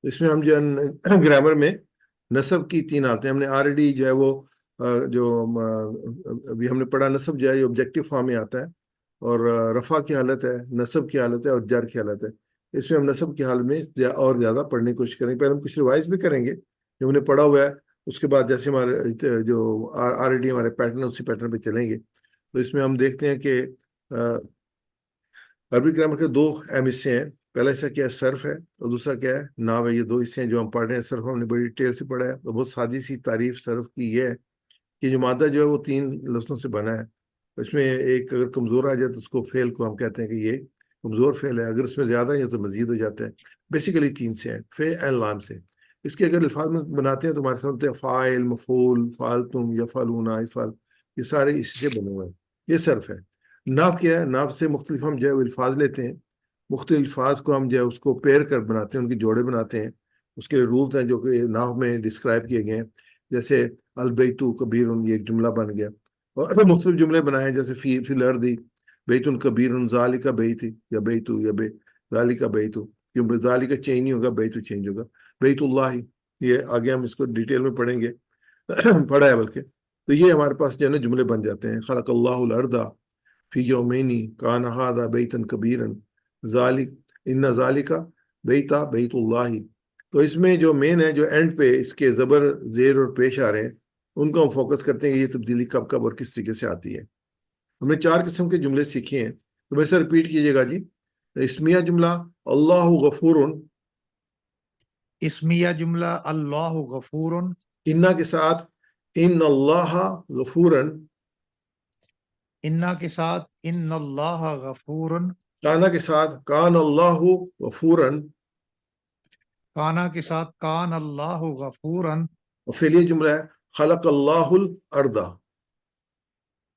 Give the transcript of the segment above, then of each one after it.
اس میں ہم جو گرامر میں نصب کی 3 حالتیں ہم نے آلریڈی جو ہے وہ جو ابھی ہم نے پڑھا، نصب جو ہے یہ آبجیکٹو فارم میں آتا ہے، اور رفع کی حالت ہے، نصب کی حالت ہے، اور جر کی حالت ہے۔ اس میں ہم نصب کی حالت میں اور زیادہ پڑھنے کی کوشش کریں گے۔ پہلے ہم کچھ ریوائز بھی کریں گے جو ہم نے پڑھا ہوا ہے، اس کے بعد جیسے ہمارے جو آلریڈی ہمارے پیٹرن اسی پیٹرن پہ چلیں گے۔ تو اس میں ہم دیکھتے ہیں کہ عربی گرامر کے 2 اہم حصے ہیں۔ پہلا حصہ کیا ہے؟ صرف ہے، اور دوسرا کیا ہے؟ نحو ہے۔ یہ 2 حصے ہیں جو ہم پڑھ رہے ہیں۔ صرف ہم نے بڑی ڈیٹیل سے پڑھا ہے، اور بہت سادی سی تعریف صرف کی یہ ہے کہ جو مادہ جو ہے وہ 3 لفظوں سے بنا ہے۔ اس میں ایک اگر کمزور آ جائے تو اس کو فعل کو ہم کہتے ہیں کہ یہ کمزور فعل ہے، اگر اس میں زیادہ ہے تو مزید ہو جاتا ہے۔ بیسیکلی 3 سے ہیں، فعل لام سے۔ اس کے اگر الفاظ میں بناتے ہیں تو ہمارے سامنے فاعل، مفعول، فعلتم، یفعلون، افعل، یہ سارے اسی سے بنے ہوئے ہیں۔ یہ صرف ہے۔ نحو کیا ہے؟ نحو سے مختلف ہم جو ہے الفاظ لیتے ہیں، مختلف الفاظ کو ہم جو ہے اس کو پیر کر بناتے ہیں، ان کی جوڑے بناتے ہیں۔ اس کے رولز ہیں جو کہ نحو میں ڈسکرائب کیے گئے ہیں، جیسے البیت کبیر، یہ ایک جملہ بن گیا، اور مختلف جملے بنائے ہیں جیسے فی الارض بیت کبیر ذالک بیت، یا بیت یا ذالک بیت، کیونکہ ذالک چینج نہیں ہوگا، بیت چینج ہوگا۔ بیت اللہ، یہ آگے ہم اس کو ڈیٹیل میں پڑھیں گے، پڑھا ہے بلکہ۔ تو یہ ہمارے پاس جو ہے نا جملے بن جاتے ہیں۔ خلق اللہ الارض فی یومین کان ھذا بیتا کبیرا ذالک ان ذالک بیتا بیت اللہ۔ تو اس میں جو مین ہے، جو اینڈ پہ اس کے زبر، زیر اور پیش آ رہے ہیں، ان کو ہم فوکس کرتے ہیں کہ یہ تبدیلی کب کب اور کس طریقے سے آتی ہے۔ ہم نے 4 قسم کے جملے سیکھے ہیں، تو ویسے ریپیٹ کیجیے گا جی۔ اسمیہ جملہ اللہ غفور، اسمیہ جملہ اللہ غفور، انا کے ساتھ ان اللہ غفورن، انا کے ساتھ ان اللہ غفور، کانا کے ساتھ کان اللہ غفورن، کانا کے ساتھ کان اللہ غفورن، اور فعلیہ جملہ ہے خلق اللہ الارض۔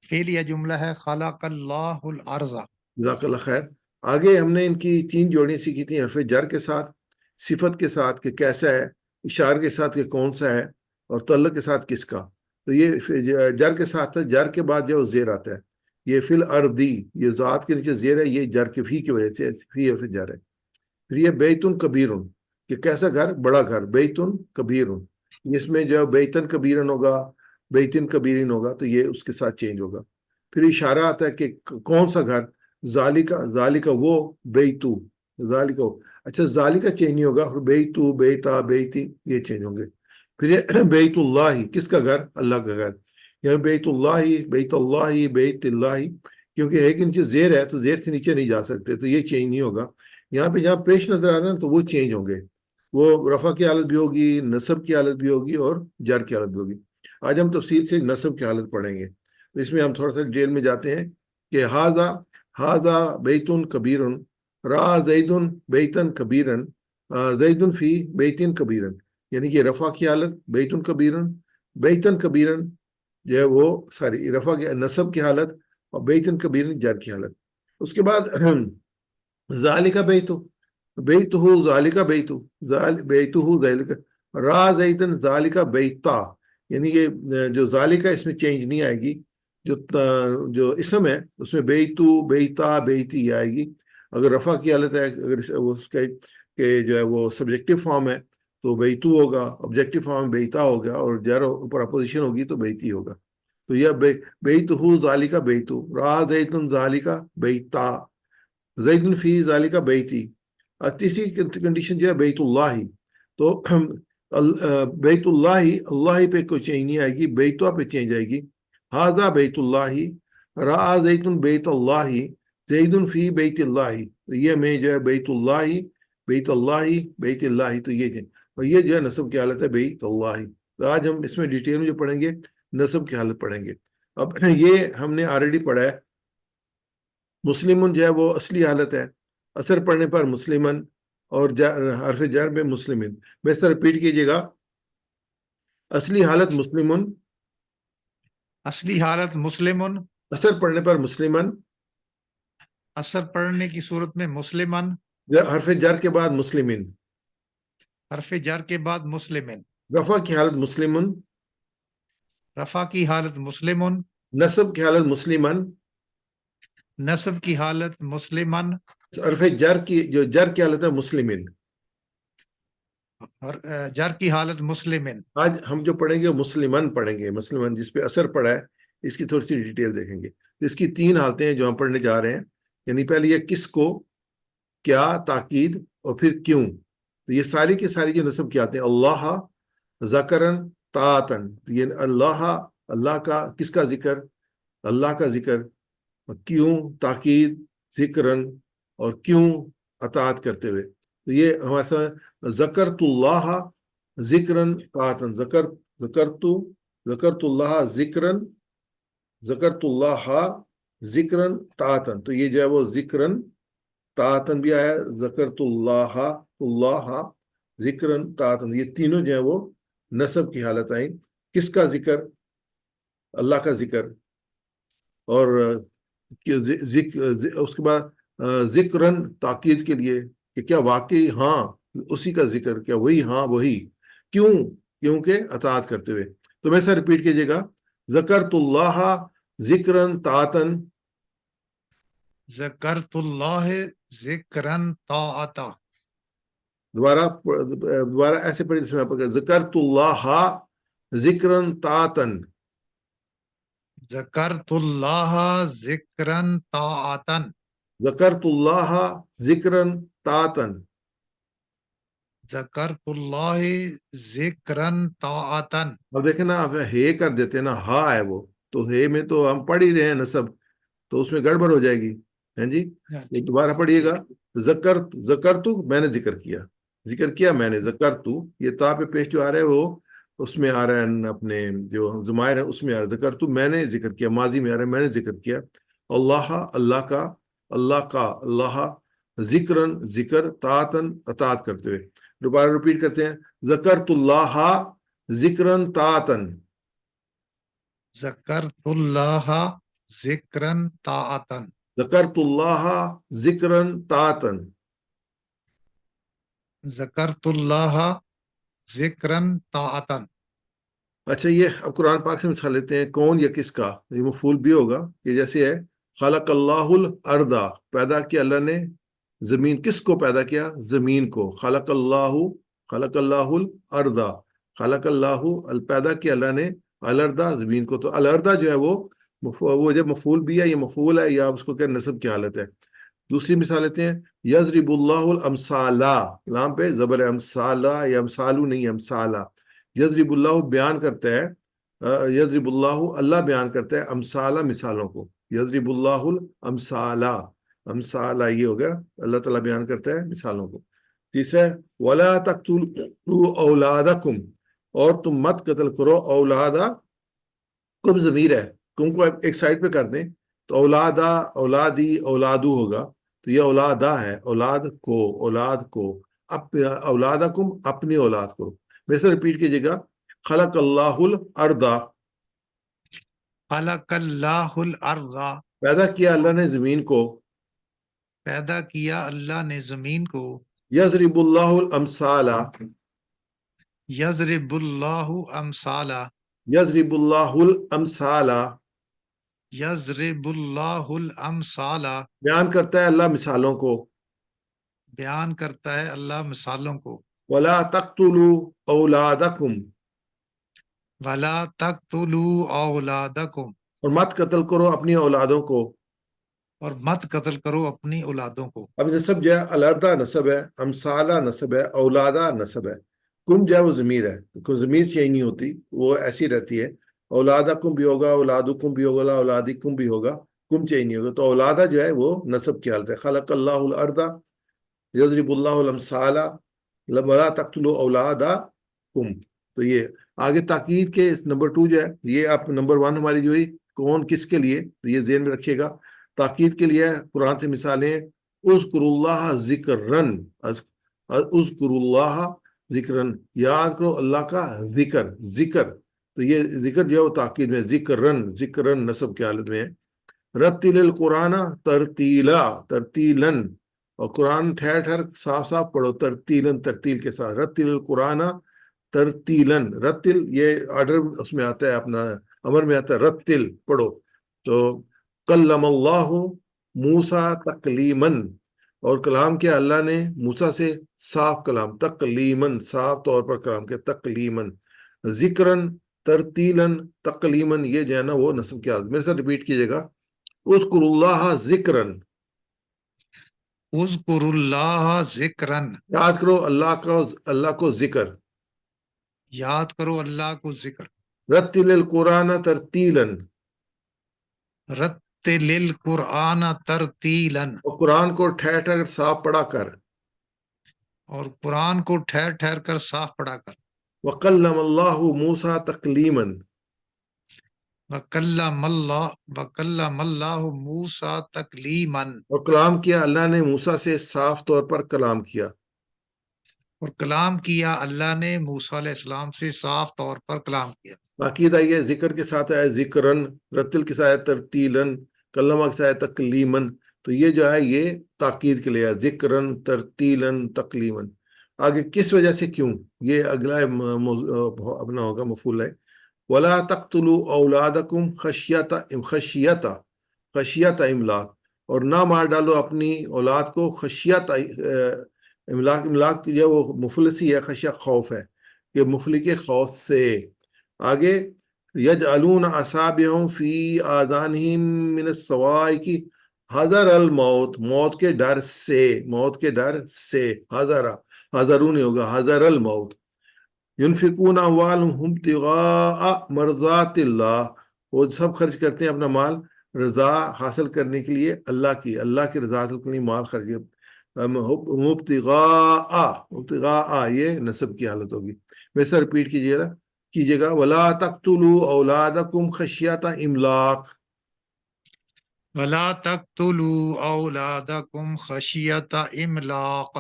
فعلیہ جملہ ہے خلق اللہ الارض۔ جزاک اللہ خیر۔ آگے ہم نے ان کی 3 جوڑیاں سیکھی تھیں، حرف جر کے ساتھ، صفت کے ساتھ کہ کیسا ہے، اشارے کے ساتھ کہ کون سا ہے، اور تعلق کے ساتھ کس کا۔ تو یہ جر کے ساتھ ہے، جر کے بعد جو زیر آتا ہے، یہ فی الارضی، یہ ذات کے نیچے زیر ہے، یہ جر کے فی کی وجہ سے فی حرف جر ہے۔ پھر یہ بیتن کبیرن، کہ کیسا گھر؟ بڑا گھر، بیتن کبیرن، اس میں جو بیتن کبیرن ہوگا، بیتن کبیرن ہوگا، تو یہ اس کے ساتھ چینج ہوگا۔ پھر اشارہ آتا ہے کہ کون سا گھر؟ ذالکا وہ، بیتو، ذالکا وہ، اچھا ذالکا چینج نہیں ہوگا، بیتو، بیتا، بیتی، یہ چینج ہوں گے۔ پھر یہ بیت اللہ، کس کا گھر؟ اللہ کا گھر، یعنی بیت اللہ، بیت اللہ، بیت اللہ، کیونکہ ایک نیچے زیر ہے تو زیر سے نیچے نہیں جا سکتے، تو یہ چینج نہیں ہوگا۔ یہاں پہ جہاں پیش نظر آ رہا ہے تو وہ چینج ہوں گے، وہ رفع کی حالت بھی ہوگی، نصب کی حالت بھی ہوگی، اور جر کی حالت بھی ہوگی۔ آج ہم تفصیل سے نصب کی حالت پڑھیں گے، تو اس میں ہم تھوڑا سا ڈیٹیل میں جاتے ہیں کہ ھذا بیتن کبیرن، را زیدن بیتن کبیرن، زیدن فی بیتن کبیرن، یعنی کہ رفع کی حالت بیتن کبیرن، بیتن کبیرن جو ہے وہ ساری رفع کی نصب کی حالت، اور بیتن کبیرن جر کی حالت۔ اس کے بعد ذالکا بیتو، بیتہ ذالکا بیتو، بیتہ ذالکا، را زیدن ذالکا بیتا، یعنی کہ جو ذالکا اس میں چینج نہیں آئے گی، جو اسم ہے اس میں بیتو، بیتا، بیتی آئے گی۔ اگر رفع کی حالت ہے، اگر اس کے کہ جو ہے وہ سبجیکٹو فارم ہے تو بیتو ہوگا، آبجیکٹو فارم بیتا ہوگا، اور جر اوپر اپوزیشن ہوگی تو بیتی ہوگا۔ تو یہ بیتہ ذالکا بیتو، را زیدن ذالکا بیتا، زیدن فی ذالکا بیتی۔ تیسری کنڈیشن جو ہے بیت اللہ، تو بیت اللہ، اللہ پہ کوئی چینج نہیں آئے گی، بیتوا پہ چینج آئے گی۔ ھذا بیت اللہ، را زیدن بیت اللہ، زیدن فی بیت اللہ، تو یہ میں جو ہے بیت اللہ، بیت اللہ، بیت اللہ، تو یہ اور یہ جو ہے نصب کی حالت ہے بیت اللہ۔ تو آج ہم اس میں ڈیٹیل میں جو پڑھیں گے نصب کی حالت پڑھیں گے۔ اب یہ ہم نے آلریڈی پڑھا ہے، مسلمن جو ہے وہ اصلی حالت ہے، اثر پڑھنے پر مسلمن، اور حرف جر میں مسلمن۔ میں اس طرح ریپیٹ کیجیے گا، اصلی حالت مسلمن، اصلی حالت مسلمن، اثر پڑھنے پر مسلمن، اثر پڑھنے کی صورت میں مسلمن، حرف جر کے بعد مسلمن، حرف جر کے بعد مسلمن، رفع کی حالت مسلمن، رفع کی حالت مسلمن، نصب کی حالت مسلمن، نصب کی حالت مسلمن، حرف جر کی جو جر کی حالت ہے مسلمن۔ اور جر کی حالت مسلمن. آج ہم جو پڑھیں گے وہ مسلمن پڑھیں گے، مسلمن جس پہ اثر پڑا ہے، اس کی تھوڑی سی ڈیٹیل دیکھیں گے. اس کی 3 حالتیں ہیں جو ہم پڑھنے جا رہے ہیں. یعنی پہلے یہ کس کو، کیا، تاکید، اور پھر کیوں. تو یہ ساری کی ساری جو نصب کی آتے ہیں، اللہ ذکرن طاعتن، یہ اللہ کا کس کا ذکر، اللہ کا ذکر، کیوں تاکید، ذکرن، اور کیوں اطاعت کرتے ہوئے. تو یہ ہمارے ساتھ ذکرت اللہ ذکرن طاعتن، ذکرت اللہ ذکرن طاعتن. تو یہ جو ہے وہ ذکرن طاعتن بھی آیا، ذکرت اللہ ذکرن طاعتن، یہ تینوں جو ہیں وہ نصب کی حالت آئیں. کس کا ذکر؟ اللہ کا ذکر. اور اس کے بعد ذکرن تاکید کے لیے کہ کیا واقعی ہاں اسی کا ذکر، کیا وہی، ہاں وہی. کیوں؟ کیونکہ اطاعت کرتے ہوئے. تو میں سے ریپیٹ کیجیے گا، ذکرت اللہ ذکرن طاعتن. ذکرت اللہ ذکرن طاعتا. دوبارہ ایسے پڑھیں جس میں آپ ذکرت اللہ ذکرن طاعتن. ذکرت اللہ ذکرن طاعتن. ذکرت اللہ ذکرن طاعتن. ذکرت اللہ ذکرن طاعتن. اب دیکھیں نا، آپ ہے کر دیتے ہیں نا، ہا ہے وہ تو ہے میں تو ہم پڑھ ہی رہے ہیں نصب، تو اس میں گڑبڑ ہو جائے گی. ہیں جی، تو دوبارہ پڑھیے گا، ذکرتو میں نے ذکر کیا میں نے، ذکرتو یہ تا پہ پیش جو آ رہا ہے وہ اس میں آ رہا ہے، اپنے جو ضمائر ہے اس میں آ رہا ہے. ذکرتو میں نے ذکر کیا، ماضی میں آ رہا ہے میں نے ذکر کیا. اللہ کا ذکرن ذکر، طاعتن اطاعت کرتے ہوئے. دوبارہ ریپیٹ کرتے ہیں، ذکرت اللہ ذکرن طاعتن. ذکرت اللہ ذکرن طاعتن. ذکرت اللہ ذکرن طاعتن. ذکرت اللہ ذکرن طاعتن. اچھا، یہ اب قرآن پاک سے مثال لیتے ہیں، کون یا کس کا. یہ مفعول بھی ہوگا، یہ جیسے ہے خلق اللہ الارض، پیدا کیا اللہ نے زمین. کس کو پیدا کیا؟ زمین کو. خلق اللہ الارض، خلق اللہ پیدا کیا اللہ نے الارض زمین کو. تو الارض جو ہے وہ جب مفعول بھی ہے، یہ مفعول ہے یا اس کو کیا نصب کی حالت ہے. دوسری مثال لیتے ہیں، یضرب اللہ الامثال، لام پہ زبر امثال، یا امثالو نہیں، امثال. یضرب اللہ بیان کرتا ہے، یضرب اللہ بیان کرتا ہے امثال مثالوں کو. یضرب اللہ الامثال، امثال یہ ہو گیا، اللہ تعالیٰ بیان کرتا ہے مثالوں کو. تیسرا ولا تقتلوا اولادکم، اور تم مت قتل کرو اولادکم، ضمیر ہے، کم کو ایک سائڈ پہ کر دیں تو اولادی اولادو ہوگا. تو یہ اولادا ہے، اولاد کو، اولادکم اپنی اولاد کو. میں سے ریپیٹ کیجیے گا، خلق اللہ الارض، خلق اللہ الارض، پیدا کیا اللہ نے زمین کو. پیدا کیا اللہ نے زمین کو. یضرب اللہ الامثال، یضرب اللہ امثالا، یضرب اللہ الامثال، یضرب اللہ الامثالا، بیان کرتا ہے اللہ مثالوں کو. بیان کرتا ہے اللہ مثالوں کو. ولا تقتلوا اولادکم، ولا تقتلوا اولادکم، اور مت قتل کرو اپنی اولادوں کو. اور مت قتل کرو اپنی اولادوں کو. اب نصب جو ہے الارض نصب ہے، امثالہ نصب ہے، اولادہ نصب ہے. کم جو ہے وہ ضمیر ہے، کوئی ضمیر چینج نہیں ہوتی، وہ ایسی رہتی ہے. اولادکم بھی ہوگا، اولادکم بھی ہوگا، اولادکم بھی ہوگا، کم چینج نہیں ہوگا. تو اولادہ جو ہے وہ نصب کی حالت ہے. خلق اللہ الارض یضرب اللہ الامثال ولا تقتلوا اولادکم. تو یہ آگے تاکید کے نمبر 2 جو ہے، یہ آپ نمبر 1 ہماری جو ہے کون کس کے لیے، تو یہ ذہن میں رکھیے گا. تاکید کے لیے قرآن سے مثالیں، اذکر اللہ ذکرن، اذکر اللہ ذکرن، یاد کرو اللہ کا ذکر. تو یہ ذکر جو ہے وہ تاکید میں، ذکرن نصب کی حالت میں ہے. رتل القرآن ترتیلن، اور قرآن ٹھہر صاف پڑھو، ترتیل کے ساتھ. رتل القرآن ترتیلن، رتل یہ آرڈر اس میں آتا ہے، اپنا امر میں آتا ہے رتل پڑھو. تو کلم اللہ موسیٰ تکلیمن، اور کلام کیا اللہ نے موسیٰ سے صاف کلام، تکلیمن صاف طور پر کلام کیا، تکلیمن، ذکرن ترتیلن، تکلیمن یہ جو ہے نا وہ نصب کی حالت۔ میرے ساتھ ریپیٹ کیجیے گا، اذکر اللہ ذکرن، اذکر اللہ ذکرن، یاد کرو اللہ کو ذکر، یاد کرو اللہ کو ذکر، رتل القرآن ترتیلن، رتل القرآن ترتیلا، اور قرآن کو ٹھہر ٹھہر صاف پڑھا کر، اور قرآن کو ٹھہر ٹھہر کر صاف پڑھا کر، وکلم اللہ موسیٰ تکلیمن، وکلم اللہ موسیٰ تکلیما، اور کلام کیا اللہ نے موسیٰ سے صاف طور پر کلام کیا۔ اور کلام کیا اللہ نے موسیٰ علیہ السلام سے صاف طور پر کلام کیا۔ باقی یہ ذکر کے ساتھ ہے ذکرن، رتل کے ساتھ ترتیلن، کلمہ کے ساتھ تکلیمن، تو یہ جو ہے یہ تاکید کے لیے ہے، ذکرن ترتیلن تکلیمن۔ آگے کس وجہ سے کیوں، یہ اگلا اپنا ہوگا مفعول ہے، ولا تقتلوا اولادکم خشیت املاق، اور نہ مار ڈالو اپنی اولاد کو خشیت املاق، املاق جو وہ مفلسی ہے، خشیہ خوف ہے، یہ مفلی کے خوف سے۔ آگے یجعلون اصابعہم فی آذانہم من الصواعق حذر الموت، موت کے ڈر سے، موت کے ڈر سے، حذرون نہیں ہوگا، حذر الموت۔ ینفقون اموالہم ابتغاء مرضات اللہ، وہ سب خرچ کرتے ہیں اپنا مال رضا حاصل کرنے کے لیے، اللہ کی رضا حاصل کرنے کے لیے مال خرچ ابتغاء یہ نصب کی حالت ہوگی۔ میں سے ریپیٹ کیجیے گا، ولا تقتلوا اولادکم خشیت املاق، ولا تقتلوا اولادکم خشیت املاق،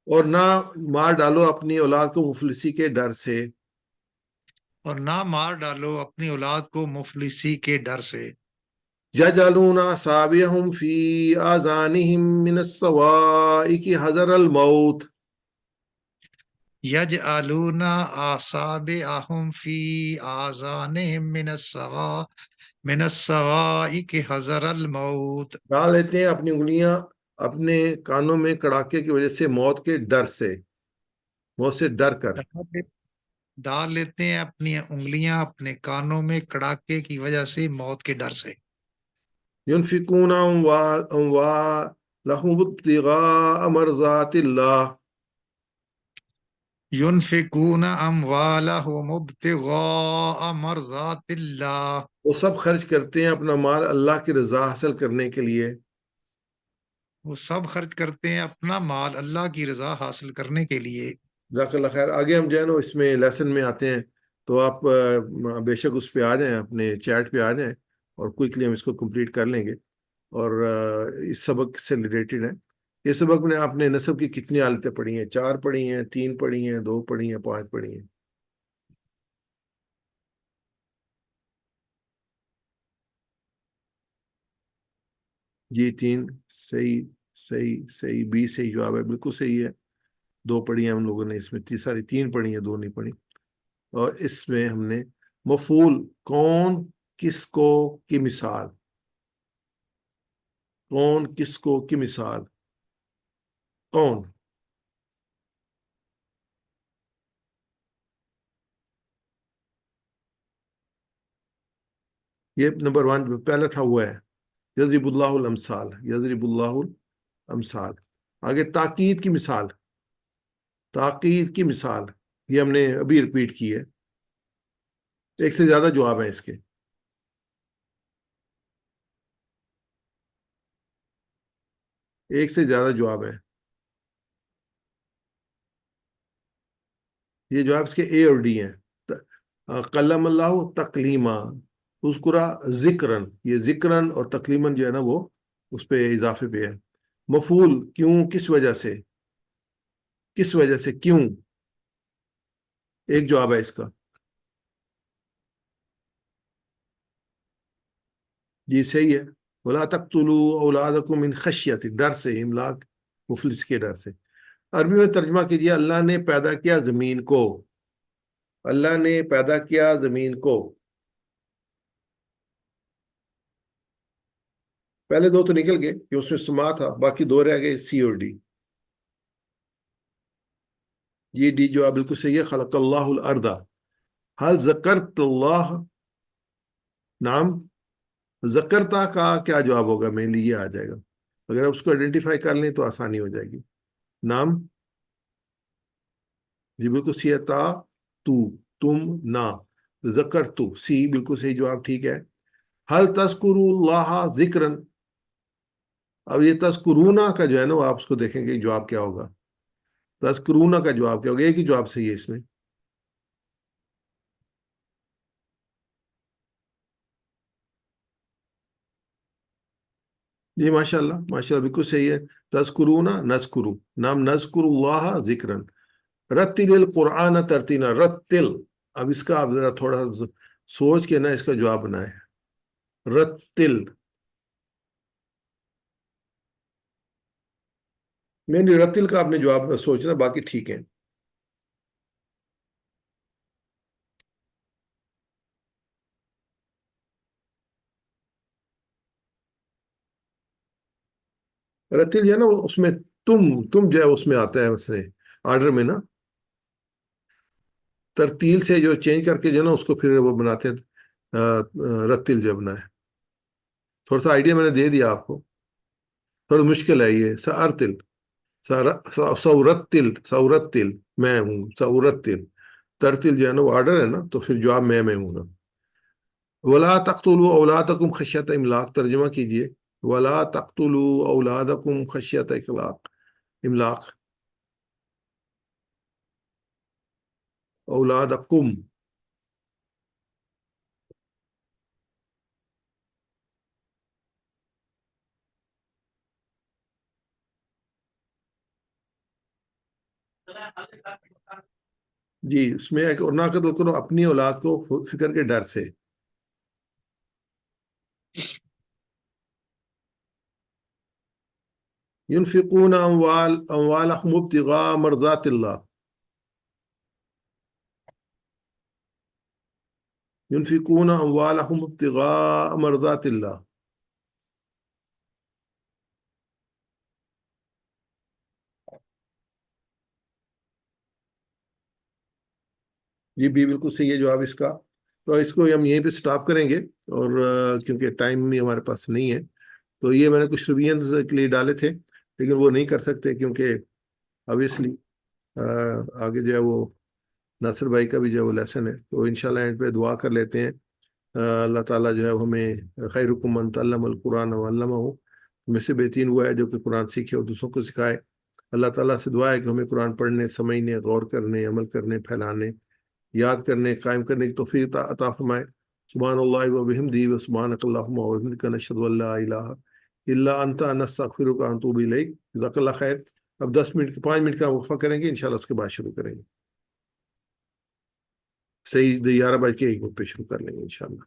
اور نہ مار ڈالو اپنی اولاد کو مفلسی کے ڈر سے۔ اور نہ مار ڈالو اپنی اولاد کو مفلسی کے ڈر سے۔ یجعلون اصابعہم فی آذانہم من الصواعق حذر الموت، یجعلون اصابعہم فی آذانہم من الصواعق حذر الموت، ڈال لیتے ہیں اپنی انگلیاں اپنے کانوں میں کڑاکے کی وجہ سے، موت کے ڈر سے، موت سے ڈر کر۔ ڈال لیتے ہیں اپنی انگلیاں اپنے کانوں میں کڑاکے کی وجہ سے، موت کے ڈر سے۔ ينفقون اموالهم ابتغاء مرضات اللہ، ينفقون اموالهم ابتغاء مرضات اللہ، وہ سب خرچ کرتے ہیں اپنا مال اللہ کی رضا حاصل کرنے کے لیے۔ وہ سب خرچ کرتے ہیں اپنا مال اللہ کی رضا حاصل کرنے کے لیے۔ جزاک اللہ خیر۔ آگے ہم جو ہے نا اس میں لیسن میں آتے ہیں، تو آپ بے شک اس پہ آ جائیں، اپنے چیٹ پہ آ جائیں، اور کوئکلی ہم اس کو کمپلیٹ کر لیں گے، اور اس سبق سے ریلیٹڈ ہے۔ یہ سبق میں آپ نے نصب کی کتنی حالتیں پڑھی ہیں؟ 4 پڑھی ہیں، 3 پڑھی ہیں، 2 پڑھی ہیں، 5 پڑھی ہیں؟ جی 3، صحیح صحیح صحیح، 20 صحیح جواب ہے، بالکل صحیح ہے۔ 2 پڑھی ہیں ہم لوگوں نے، اس میں ساری 3 پڑھی ہیں، 2 نہیں پڑھی۔ اور اس میں ہم نے مفعول کون کس کو کی مثال، کون کس کو کی مثال، کون، یہ نمبر 1 پہلا تھا ہوا ہے، یضرب اللہ الامثال، یضرب اللہ الامثال۔ آگے تاکید کی مثال، تاکید کی مثال، یہ ہم نے ابھی ریپیٹ کی ہے، 1 سے زیادہ جواب ہیں اس کے، 1 سے زیادہ جواب ہیں۔ یہ جواب اس کے اے اور ڈی ہیں۔ قلم اللہ تکلیما، اذکرا ذکرن، یہ ذکرن اور تکلیمن جو ہے نا وہ اس پہ اضافے پہ ہے۔ مفعول کیوں کس وجہ سے، کس وجہ سے کیوں، 1 جواب ہے اس کا، جی صحیح ہے۔ ولا تقتلوا اولادکم من خشیت، ڈر سے، املاق مفلس کے ڈر سے۔ عربی میں ترجمہ کیجیے، اللہ نے پیدا کیا زمین کو، اللہ نے پیدا کیا زمین کو۔ پہلے دو تو نکل گئے کہ اس میں سما تھا، باقی دو رہ گئے سی اور ڈی. یہ ڈی جو آپ بالکل صحیح ہے. خلق اللہ الارض. حل ذکرت اللہ. نام ذکرتا کا کیا جواب ہوگا؟ مین لیے آ جائے گا. اگر آپ اس کو آئیڈینٹیفائی کر لیں تو آسانی ہو جائے گی. نام جی بالکل سی ہے. تا تو تم نا ذکر تو سی بالکل صحیح جواب. ٹھیک ہے. حل تذکر اللہ ذکرن. اب یہ تذکرونا کا جو ہے نا وہ آپ اس کو دیکھیں گے جواب کیا ہوگا. تذکرونا کا جواب کیا ہوگا؟ ایک ہی جواب صحیح ہے اس میں. جی ماشاء اللہ ماشاء اللہ بالکل صحیح ہے. تذکرونا نذکرو. نام نذکر اللہ ذکرن. رتل القرآن ترتیلا. رتل. اب اس کا آپ ذرا تھوڑا سوچ کے نا اس کا جواب بنائے. رتل. نہیں نہیں رتل کا آپ نے جواب سوچنا، باقی ٹھیک ہے. رتل جو ہے نا اس میں تم جو ہے اس میں آتا ہے اس میں آرڈر میں نا. ترتیل سے جو چینج کر کے جو ہے نا اس کو پھر وہ بناتے ہیں رتل جو بنا ہے. تھوڑا سا آئیڈیا میں نے دے دیا آپ کو. تھوڑا مشکل ہے یہ. سارتل. سورتل. سورتل میں ہوں. سورتل. ترتل جو ہے نا وہ آرڈر ہے نا، تو پھر جواب میں ہوں گا. ولا تقتلوا اولادکم خشیت املاق. ترجمہ کیجئے. ولا تقتلوا اولادکم خشیت املاق. اولادکم. جی اس میں ایک اور نہ قتل کرو اپنی اولاد کو فکر کے ڈر سے. ينفقون اموالهم ابتغاء مرضات الله. ينفقون اموالهم ابتغاء مرضات الله. یہ بھی بالکل صحیح ہے جواب اس کا. تو اس کو ہم یہیں پہ سٹاپ کریں گے، اور کیونکہ ٹائم بھی ہمارے پاس نہیں ہے. تو یہ میں نے کچھ ریویژنز کے لیے ڈالے تھے، لیکن وہ نہیں کر سکتے کیونکہ obviously آگے جو ہے وہ ناصر بھائی کا بھی جو ہے وہ لیسن ہے. تو انشاءاللہ اینڈ پہ دعا کر لیتے ہیں. اللہ تعالیٰ جو ہے ہمیں خیرکم من تعلم القرآن وعلمہ. میں سے بہترین ہوا ہے جو کہ قرآن سیکھے اور دوسروں کو سکھائے. اللہ تعالیٰ سے دعا ہے کہ ہمیں قرآن پڑھنے، سمجھنے، غور کرنے، عمل کرنے، پھیلانے، یاد کرنے، قائم کرنے کی توفیق عطا فرمائے. سبحان اللہ و بحمدہ و سبحانک اللہم و بحمدک نشہد ان لا الہ الا انت نستغفرک و نتوب الیک. جزاک اللہ خیر. اب 5 منٹ کا وقفہ کریں گے، انشاءاللہ اس کے بعد شروع کریں گے. صحیح 11:01 پہ شروع کر لیں گے انشاءاللہ.